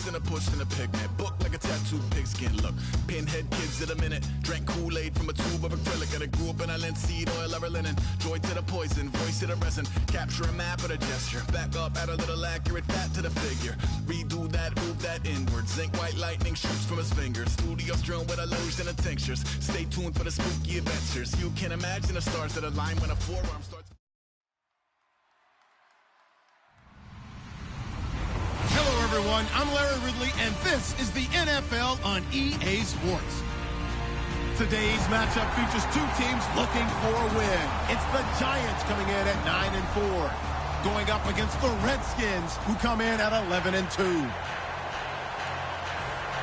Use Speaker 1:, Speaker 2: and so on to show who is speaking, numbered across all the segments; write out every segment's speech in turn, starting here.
Speaker 1: Mix and a push and a pigment. Book like a tattooed pigskin look. Pinhead kids in a minute. Drank Kool-Aid from a tube of acrylic. And I grew up in island seed oil ever linen. Joy to the poison, voice to the resin. Capture a map of a gesture. Back up, add a little accurate fat to the figure. Redo that, move that inward. Zinc white lightning shoots from his fingers. Studio strewn with a lotion and tinctures. Stay tuned for the spooky adventures. You can imagine the stars that align when a forearm starts.
Speaker 2: Hello, everyone. I'm Larry Ridley, and this is the NFL on EA Sports. Today's matchup features two teams looking for a win. It's the Giants coming in at 9-4, going up against the Redskins, who come in at 11-2.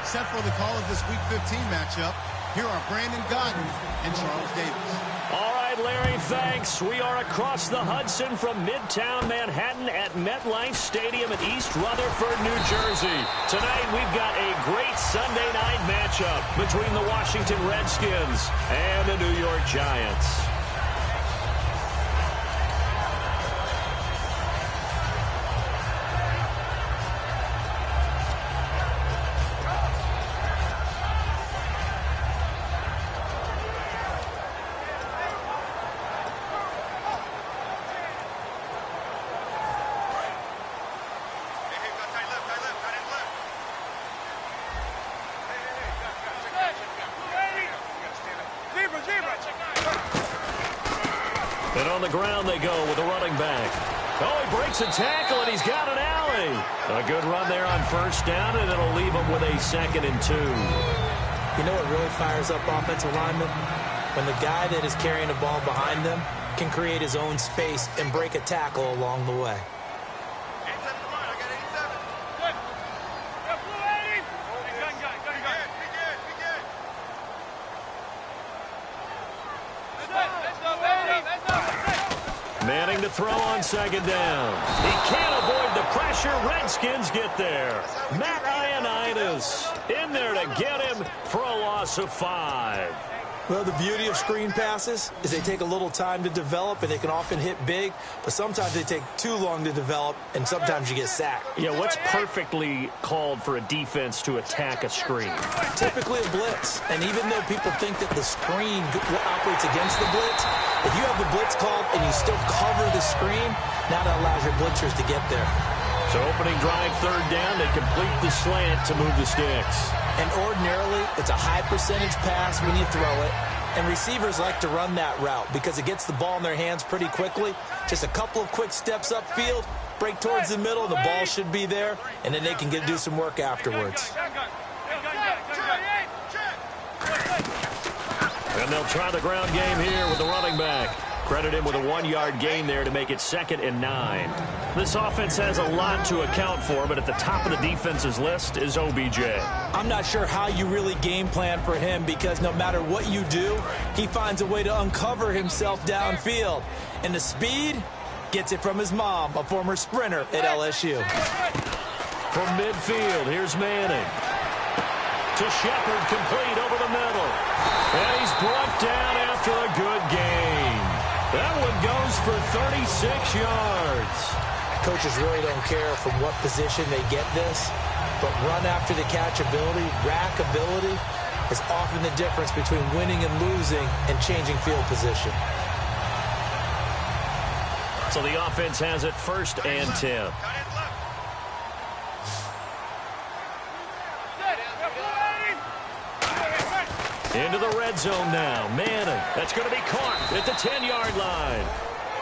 Speaker 2: Set for the call of this Week 15 matchup, here are Brandon Godden and Charles Davis.
Speaker 3: All right, Larry, thanks. We are across the Hudson from Midtown Manhattan at MetLife Stadium in East Rutherford, New Jersey. Tonight, we've got a great Sunday night matchup between the Washington Redskins and the New York Giants. And on the ground they go with a running back. Oh, he breaks a tackle, and he's got an alley. A good run there on first down, and it'll leave him with a 2nd and 2.
Speaker 4: You know what really fires up offensive linemen? When the guy that is carrying the ball behind them can create his own space and break a tackle along the way.
Speaker 3: Manning to throw on 2nd down. He can't avoid the pressure. Redskins get there. Matt Ioannidis in there to get him for a loss of 5.
Speaker 4: Well, the beauty of screen passes is they take a little time to develop, and they can often hit big, but sometimes they take too long to develop, and sometimes you get sacked.
Speaker 3: Yeah, what's perfectly called for a defense to attack a screen?
Speaker 4: Typically a blitz, and even though people think that the screen operates against the blitz, if you have the blitz called and you still cover the screen, now that allows your blitzers to get there.
Speaker 3: So opening drive, 3rd down, they complete the slant to move the sticks.
Speaker 4: And ordinarily, it's a high percentage pass when you throw it. And receivers like to run that route because it gets the ball in their hands pretty quickly. Just a couple of quick steps upfield, break towards the middle, the ball should be there, and then they can do some work afterwards.
Speaker 3: And they'll try the ground game here with the running back. Credit him with a 1-yard gain there to make it 2nd and 9. This offense has a lot to account for, but at the top of the defense's list is OBJ.
Speaker 4: I'm not sure how you really game plan for him because no matter what you do, he finds a way to uncover himself downfield. And the speed gets it from his mom, a former sprinter at LSU.
Speaker 3: From midfield, here's Manning. To Shepard, complete over the middle. And he's brought down after a good gain. That one goes for 36 yards.
Speaker 4: Coaches really don't care from what position they get this, but run after the catch ability, rack ability, is often the difference between winning and losing and changing field position.
Speaker 3: So the offense has it 1st and 10. Into the red zone now. Manning. That's going to be caught at the 10-yard line.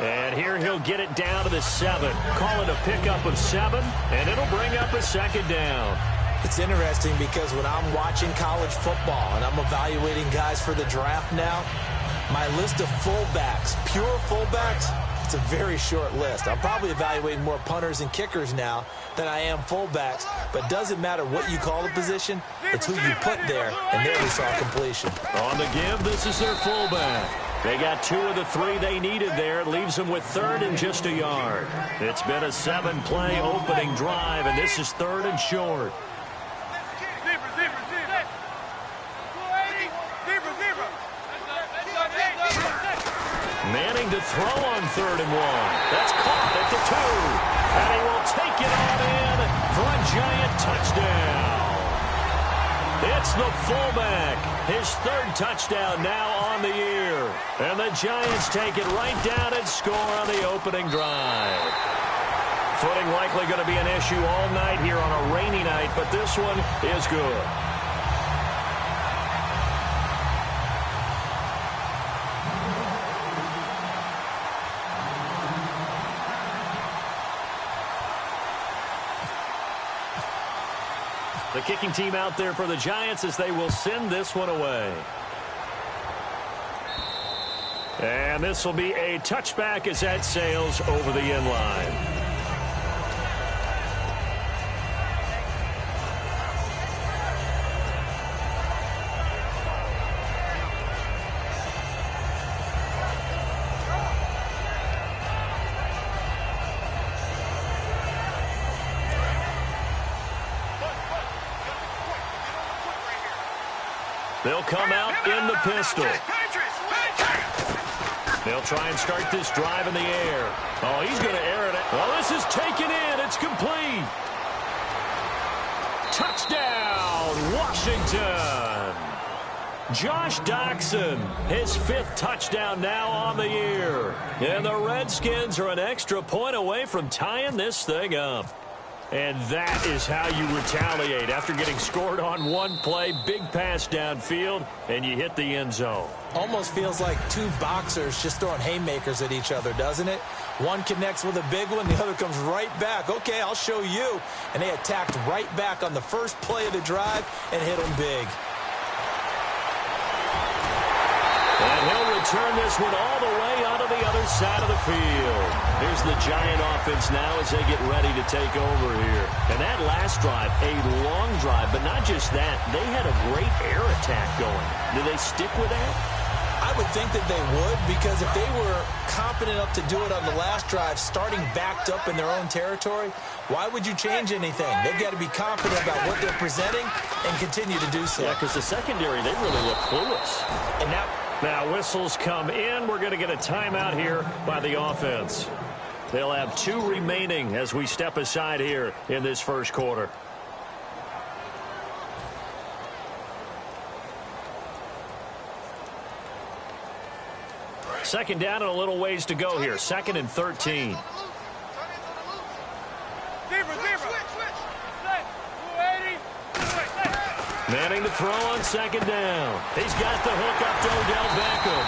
Speaker 3: And here he'll get it down to the 7. Call it a pickup of 7, and it'll bring up a 2nd down.
Speaker 4: It's interesting because when I'm watching college football and I'm evaluating guys for the draft now, my list of fullbacks, pure fullbacks, it's a very short list. I'm probably evaluating more punters and kickers now than I am fullbacks, but it doesn't matter what you call the position, it's who you put there, and there we saw completion.
Speaker 3: On the give, this is their fullback. They got 2 of the 3 they needed there. It leaves them with 3rd and just a yard. It's been a 7-play opening drive, and this is 3rd and short. Manning to throw on 3rd and 1. That's caught at the 2. And he will take it on in for a Giant touchdown. the fullback. His third touchdown now on the year. And the Giants take it right down and score on the opening drive. Footing likely going to be an issue all night here on a rainy night, but this one is good. The kicking team out there for the Giants as they will send this one away. And this will be a touchback as that sails over the end line. They'll come out in the pistol. They'll try and start this drive in the air. Oh, he's going to air it. Well, this is taken in. It's complete. Touchdown, Washington. Josh Doxson, his 5th touchdown now on the year. And the Redskins are an extra point away from tying this thing up. And that is how you retaliate after getting scored on one play, big pass downfield, and you hit the end zone.
Speaker 4: Almost feels like two boxers just throwing haymakers at each other, doesn't it? One connects with a big one, the other comes right back. Okay, I'll show you. And they attacked right back on the first play of the drive and hit them big.
Speaker 3: And he'll return this one all the way onto the other side of the field. Here's the Giant offense now as they get ready to take over here. And that last drive, a long drive, but not just that. They had a great air attack going. Do they stick with that?
Speaker 4: I would think that they would, because if they were confident enough to do it on the last drive, starting backed up in their own territory, why would you change anything? They've got to be confident about what they're presenting and continue to do so.
Speaker 3: Yeah, because the secondary, they really look clueless.
Speaker 4: And
Speaker 3: now whistles come in. We're going to get a timeout here by the offense. They'll have 2 remaining as we step aside here in this first quarter. Second down and a little ways to go here. 2nd and 13. Manning to throw on 2nd down. He's got the hook up to Odell Beckham.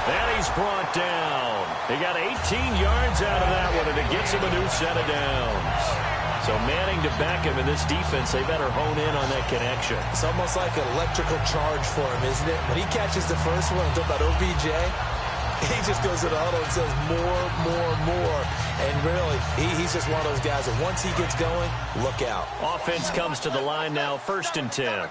Speaker 3: And he's brought down. He got 18 yards out of that one, and it gets him a new set of downs. So Manning to Beckham in this defense, they better hone in on that connection.
Speaker 4: It's almost like an electrical charge for him, isn't it? When he catches the first one, I'm talking about OBJ, he just goes to the huddle and says more. And really, he's just one of those guys that once he gets going, look out.
Speaker 3: Offense comes to the line now, 1st and 10.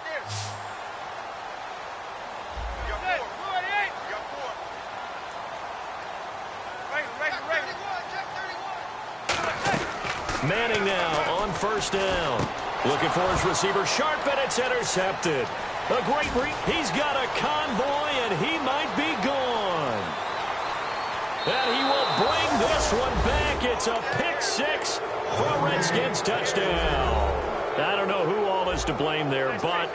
Speaker 3: Manning now on 1st down. Looking for his receiver, sharp, and it's intercepted. A great read. He's got a convoy, and he might be gone. And he will bring this one back. It's a pick-6 for a Redskins touchdown. I don't know who all is to blame there, but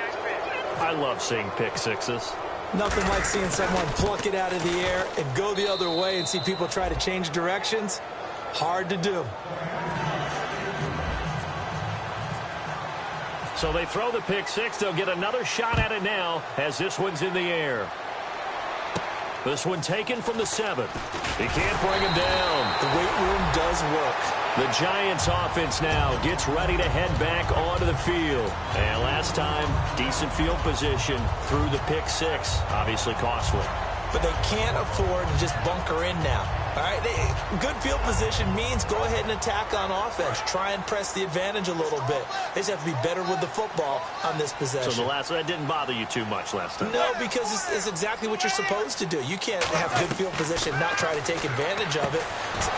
Speaker 3: I love seeing pick-6s.
Speaker 4: Nothing like seeing someone pluck it out of the air and go the other way and see people try to change directions. Hard to do.
Speaker 3: So they throw the pick-6. They'll get another shot at it now as this one's in the air. This one taken from the 7th. He can't bring him down.
Speaker 4: The weight room does work.
Speaker 3: The Giants offense now gets ready to head back onto the field. And last time, decent field position through the pick-6. Obviously costly.
Speaker 4: But they can't afford to just bunker in now. All right, good field position means go ahead and attack on offense. Try and press the advantage a little bit. They just have to be better with the football on this possession.
Speaker 3: So that didn't bother you too much last time?
Speaker 4: No, because it's exactly what you're supposed to do. You can't have good field position and not try to take advantage of it.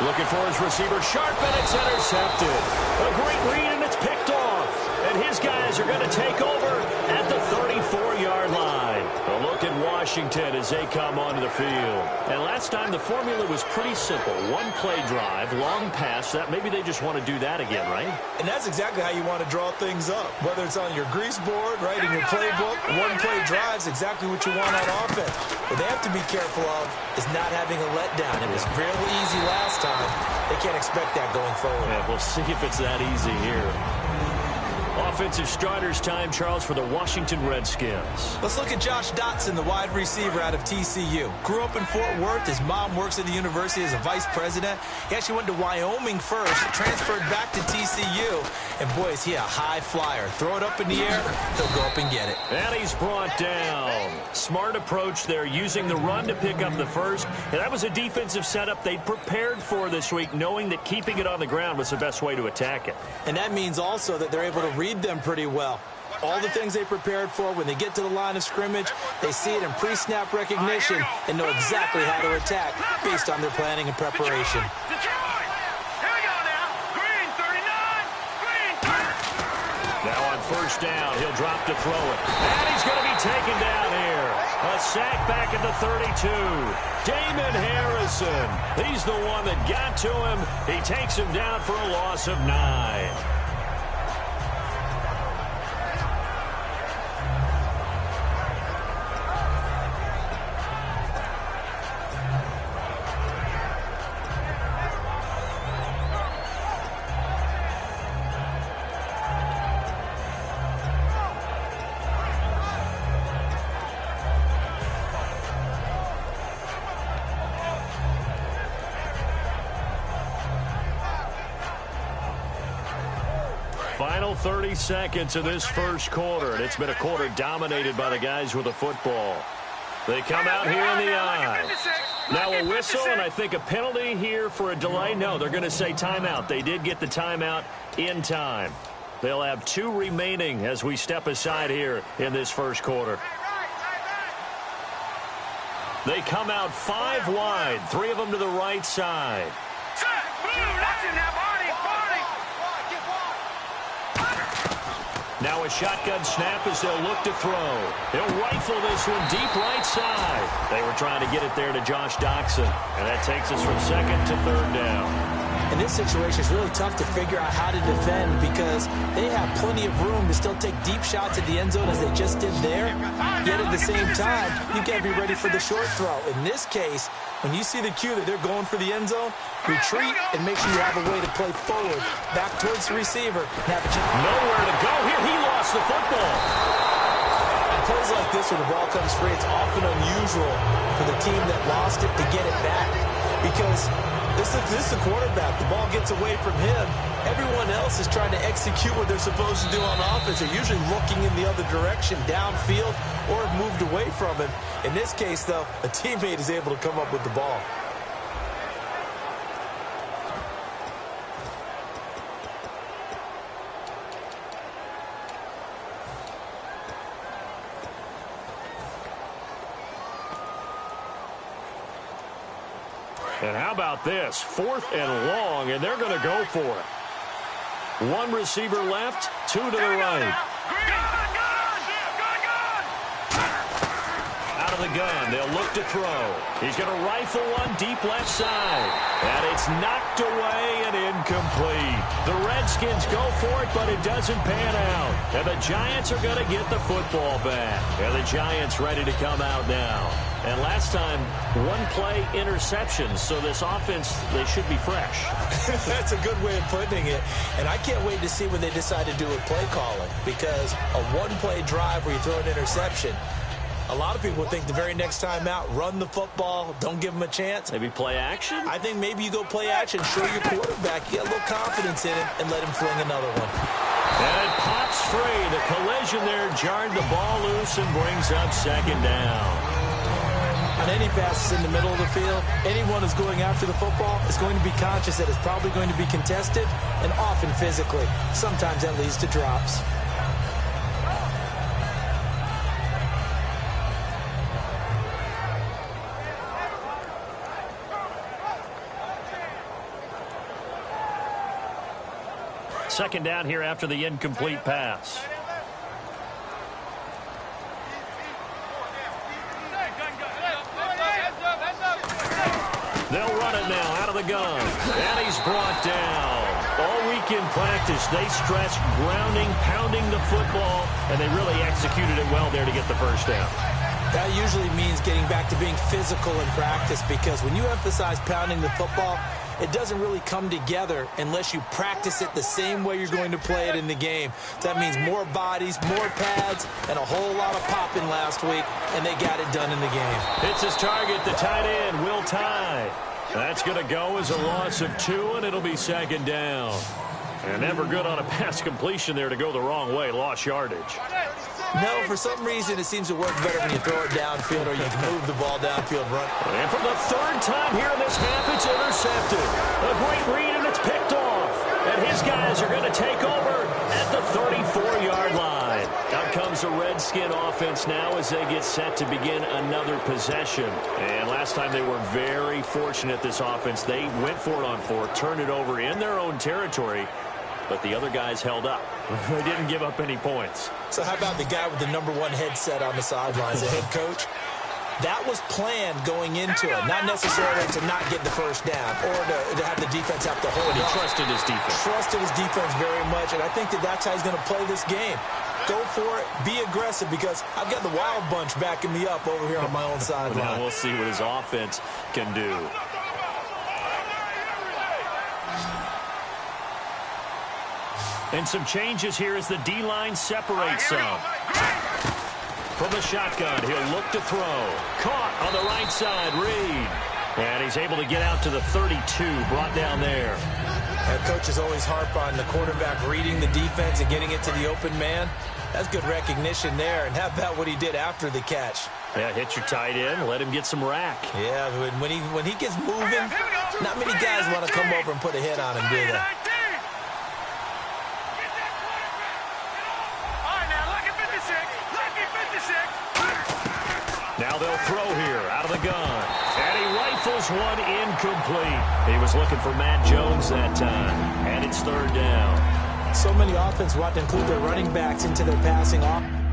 Speaker 3: Looking for his receiver, sharp, and it's intercepted. A great read, and it's picked off. And his guys are going to take over at the 34-yard line. A look at Washington as they come onto the field. And last time the formula was pretty simple. One play drive, long pass. That maybe they just want to do that again, right?
Speaker 4: And that's exactly how you want to draw things up. Whether it's on your grease board, right, in your playbook, one play drive is exactly what you want on offense. What they have to be careful of is not having a letdown. It was real easy last time. They can't expect that going forward.
Speaker 3: Yeah, we'll see if it's that easy here. Offensive starters time, Charles, for the Washington Redskins.
Speaker 4: Let's look at Josh Dotson, the wide receiver out of TCU. Grew up in Fort Worth. His mom works at the university as a vice president. He actually went to Wyoming first, transferred back to TCU. And, boy, is he a high flyer. Throw it up in the air, he'll go up and get it.
Speaker 3: And he's brought down. Smart approach there, using the run to pick up the first. And that was a defensive setup they prepared for this week, knowing that keeping it on the ground was the best way to attack it.
Speaker 4: And that means also that they're able to read them pretty well. All the things they prepared for, when they get to the line of scrimmage, they see it in pre-snap recognition and know exactly how to attack based on their planning and preparation.
Speaker 3: Now on first down, he'll drop to throw it. And he's going to be taken down here. A sack back at the 32. Damon Harrison. He's the one that got to him. He takes him down for a loss of 9. Final 30 seconds of this first quarter, and it's been a quarter dominated by the guys with the football. They come out here in the eye. Now a whistle, and I think a penalty here for a delay. No, they're going to say timeout. They did get the timeout in time. They'll have 2 remaining as we step aside here in this first quarter. They come out 5 wide, 3 of them to the right side. Now a shotgun snap as they'll look to throw. They'll rifle this one deep right side. They were trying to get it there to Josh Doxson. And that takes us from second to third down.
Speaker 4: In this situation, it's really tough to figure out how to defend because they have plenty of room to still take deep shots at the end zone as they just did there. Yet at the same time, you got to be ready for the short throw. In this case, when you see the cue that they're going for the end zone, retreat and make sure you have a way to play forward, back towards the receiver. And have a chance.
Speaker 3: Nowhere to go here. He lost the football.
Speaker 4: On plays like this where the ball comes free, it's often unusual for the team that lost it to get it back because this is the quarterback. The ball gets away from him. Everyone else is trying to execute what they're supposed to do on offense. They're usually looking in the other direction, downfield, or have moved away from him. In this case, though, a teammate is able to come up with the ball.
Speaker 3: And how about this? 4th and long, and they're going to go for it. 1 receiver left, 2 to the right. Out of the gun, they'll look to throw. He's going to rifle one deep left side. And it's knocked away and incomplete. The Redskins go for it, but it doesn't pan out. And the Giants are going to get the football back. And the Giants ready to come out now. And last time, 1 play interceptions, so this offense, they should be fresh.
Speaker 4: That's a good way of putting it. And I can't wait to see what they decide to do with play calling because a 1-play drive where you throw an interception, a lot of people think the very next time out, run the football, don't give them a chance.
Speaker 3: Maybe play action?
Speaker 4: I think maybe you go play action, show your quarterback, you get a little confidence in him, and let him fling another one.
Speaker 3: And it pops free. The collision there jarred the ball loose and brings up second down.
Speaker 4: On any passes in the middle of the field, anyone who's going after the football is going to be conscious that it's probably going to be contested and often physically. Sometimes that leads to drops.
Speaker 3: Second down here after the incomplete pass. They'll run it now out of the gun. And he's brought down. All week in practice, they stressed grounding, pounding the football, and they really executed it well there to get the first down.
Speaker 4: That usually means getting back to being physical in practice, because when you emphasize pounding the football, it doesn't really come together unless you practice it the same way you're going to play it in the game. That means more bodies, more pads, and a whole lot of popping last week, and they got it done in the game.
Speaker 3: Hits his target, the tight end, Will Tye. That's going to go as a loss of 2, and it'll be second down. And never good on a pass completion there to go the wrong way. Lost yardage.
Speaker 4: No, for some reason, it seems to work better when you throw it downfield or you can move the ball downfield run.
Speaker 3: And for the third time here in this half, it's intercepted. A great read, and it's picked off. And his guys are going to take over at the 34-yard line. Out comes the Redskin offense now as they get set to begin another possession. And last time they were very fortunate, this offense. They went for it on 4, turned it over in their own territory, but the other guys held up. They didn't give up any points.
Speaker 4: So how about the guy with the #1 headset on the sidelines, the head coach? That was planned going into it, not necessarily to not get the first down or to have the defense have to hold it.
Speaker 3: He trusted his defense.
Speaker 4: Trusted his defense very much, and I think that's how he's going to play this game. Go for it, be aggressive, because I've got the Wild Bunch backing me up over here on my own sideline.
Speaker 3: Now we'll see what his offense can do. And some changes here as the D-line separates some. From the shotgun, he'll look to throw. Caught on the right side, Reed. And he's able to get out to the 32, brought down there.
Speaker 4: That coach is always harp on the quarterback reading the defense and getting it to the open man. That's good recognition there. And how about what he did after the catch?
Speaker 3: Yeah, hit your tight end, let him get some rack.
Speaker 4: Yeah, when he gets moving, not many guys want to come over and put a hit on him, do they?
Speaker 3: Now they'll throw here out of the gun. And he rifles one incomplete. He was looking for Matt Jones that time. And it's third down.
Speaker 4: So many offenses want to include their running backs into their passing offense.